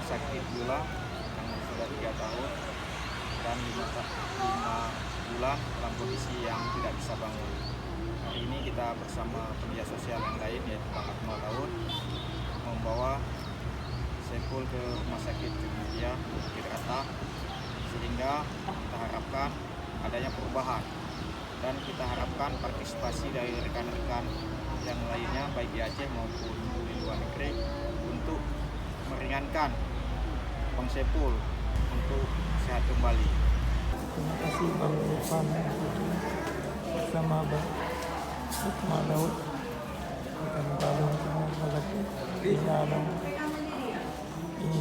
sakit gula yang sudah 3 tahun dan 5 bulan dalam kondisi yang tidak bisa bangun. Hari ini kita bersama pekerja sosial yang lain yaitu Pak Akmal Daud membawa Saiful ke Rumah Sakit Muhammadiyah Bukit Rata, sehingga kita harapkan adanya perubahan dan kita harapkan partisipasi dari rekan-rekan yang lainnya baik di Aceh maupun di luar negeri untuk meringankan Bang Saiful untuk sehat kembali. Terima kasih Bang Irfan bersama Bang Akmal Daud akan balung semua lagi di dalam ini